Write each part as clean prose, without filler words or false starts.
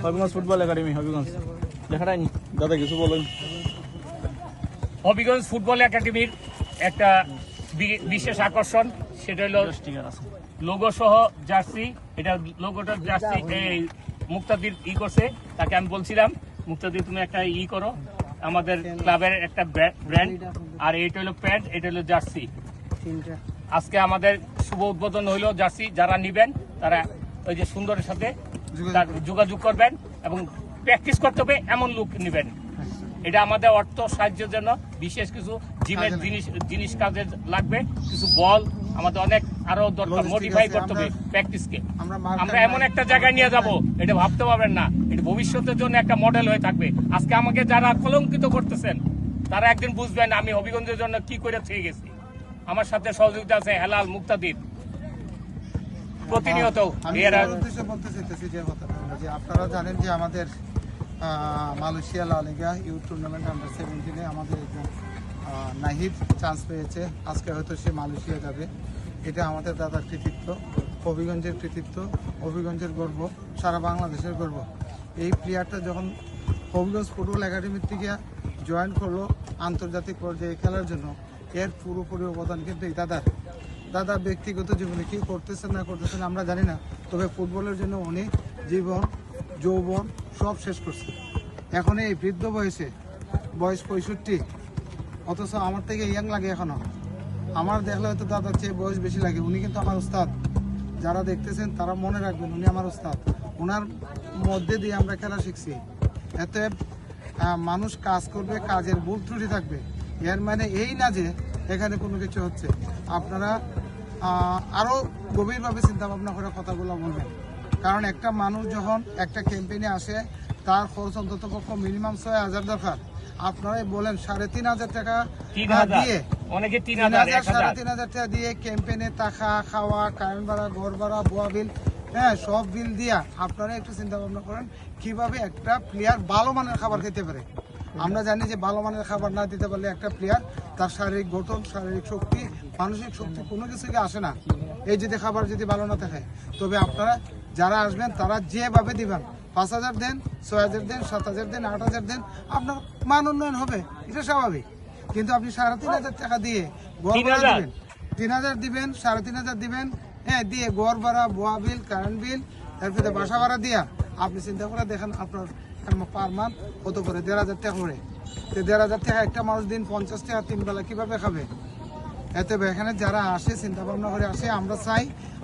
Habiganj football academy Habiganj দেখাটাই নি দাদা কিছু বলেন। হবিগঞ্জ ফুটবল একাডেমির একটা বিশেষ আকর্ষণ সেটা হলো লোগো সহ জার্সি। এটা লোগোটা জার্সি এই মুক্তাদির করছে, তাকে আমি বলছিলাম মুক্তাদির তুমি একটা করো আমাদের ক্লাবের একটা ব্র্যান্ড, আর এটা হলো প্যান্ট, এটা হলো জার্সি। আজকে আমাদের শুভ উদ্বোধন হইলো জার্সি। যারা নিবেন তারা ওই যে সুন্দরের সাথে যোগাযোগ করবেন এবং প্র্যাকটিস করতে হবে এমন লোক নিবেন। এটা আমাদের অর্থ সাহায্যের জন্য বিশেষ কিছু জিমের জিনিস কাজে লাগবে, কিছু বল আমাদের অনেক আরো দরকার, মডিফাই করতে হবে প্র্যাকটিসকে। আমরা এমন একটা জায়গায় নিয়ে যাব এটা ভাবতে পারবেন না, এটা ভবিষ্যতের জন্য একটা মডেল হয়ে থাকবে। আজকে আমাকে যারা কলঙ্কিত করতেছেন তারা একদিন বুঝবেন আমি হবিগঞ্জের জন্য কি করে থেকে গেছি। আমার সাথে সহযোগিতা আছে হেলাল, মুক্তাদির প্রতিনিয়ত। বলতে চাইতেছি যে আপনারা জানেন যে আমাদের মালয়েশিয়া লা লিগা ইউথ টুর্নামেন্ট আন্ডার-17 আমাদের একজন নাহিদ চান্স পেয়েছে। আজকে হয়তো সে মালয়েশিয়া যাবে। এটা আমাদের দাদার কৃতিত্ব, হবিগঞ্জের কৃতিত্ব, হবিগঞ্জের গর্ব, সারা বাংলাদেশের গর্ব। এই প্লেয়ারটা যখন হবিগঞ্জ ফুটবল একাডেমির থেকে জয়েন করলো আন্তর্জাতিক পর্যায়ে খেলার জন্য, এর পুরোপুরি অবদান কিন্তু এই দাদার ব্যক্তিগত জীবনে কি করতেছেন না করতেছেন আমরা জানি না, তবে ফুটবলের জন্য উনি জীবন যৌবন সব শেষ করছে। এখন এই বৃদ্ধ বয়সে, বয়স 65, অথচ আমার থেকে ইয়াং লাগে এখনো। আমার দেখলে হয়তো দাদার চেয়ে বয়স বেশি লাগে। উনি কিন্তু আমার উস্তাদ, যারা দেখতেছেন তারা মনে রাখবেন উনি আমার উস্তাদ। ওনার মধ্যে দিয়ে আমরা খেলা শিখছি। এতে মানুষ কাজ করবে, কাজের ভুল ত্রুটি থাকবে, এর মানে এই না যে এখানে কোনো কিছু হচ্ছে। আপনারা আরও গভীরভাবে চিন্তা ভাবনা করে কথাগুলো বলবেন, কারণ একটা মানুষ যখন একটা ক্যাম্পেইনে আসে তার খরচ অন্তত পক্ষ মিনিমাম 6,000 দরকার। আপনারাই বলেন 3,500 টাকা দিয়ে, 3,500 টাকা দিয়ে ক্যাম্পেইনে টাকা, খাওয়া, কারেন্ট ভাড়া, ঘর ভাড়া, বুয়া বিল, হ্যাঁ সব বিল দিয়া আপনারা একটু চিন্তা ভাবনা করেন কিভাবে একটা প্লেয়ার ভালো মানের খাবার খেতে পারে। আমরা জানি যে ভালো মানের খাবার না দিতে পারলে একটা প্লেয়ার তার শারীরিক গঠন, শারীরিক শক্তি, মানসিক শক্তি কোনো কিছুকে আসে না, এই যদি খাবার যদি ভালো না থাকে। তবে আপনারা যারা আসবেন তারা যেভাবে দিবেন, 5,000 দেন, 6,000 দেন, 7,000 দেন, 8,000 দেন, আপনার মান উন্নয়ন হবে, এটা স্বাভাবিক। কিন্তু আপনি 3,500 টাকা দিয়ে গড় ভাড়া দিবেন, 3,000 দিবেন, 3,500 দিবেন, হ্যাঁ দিয়ে গড় ভাড়া, বোয়া বিল, কারেন্ট বিল, তারপরে বাসা ভাড়া দিয়া আপনি চিন্তা করে দেখেন আপনার পার মান্থ কত করে, 1,500 টাকা করে। তো 1,500 টাকা একটা মানুষ দিন 50 টাকা 3 বেলা কিভাবে খাবে? এতে এখানে যারা আসে চিন্তা ভাবনা করে আসে, আমরা চাই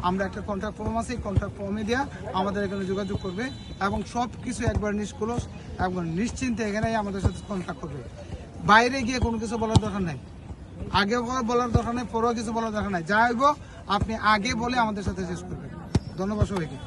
আমরা একটা কন্ট্রাক্ট ফর্ম আছে, কন্ট্রাক্ট ফর্মে দেওয়া আমাদের এখানে যোগাযোগ করবে এবং সব কিছু একবার নিষ্কলুষ একবার নিশ্চিন্তে এখানেই আমাদের সাথে কন্ট্যাক্ট করবে। বাইরে গিয়ে কোনো কিছু বলার দরকার নাই, আগে বলার দরকার নেই, পরেও কিছু বলার দরকার নাই। যা হইব আপনি আগে বলে আমাদের সাথে শেষ করবেন। ধন্যবাদ সবাইকে।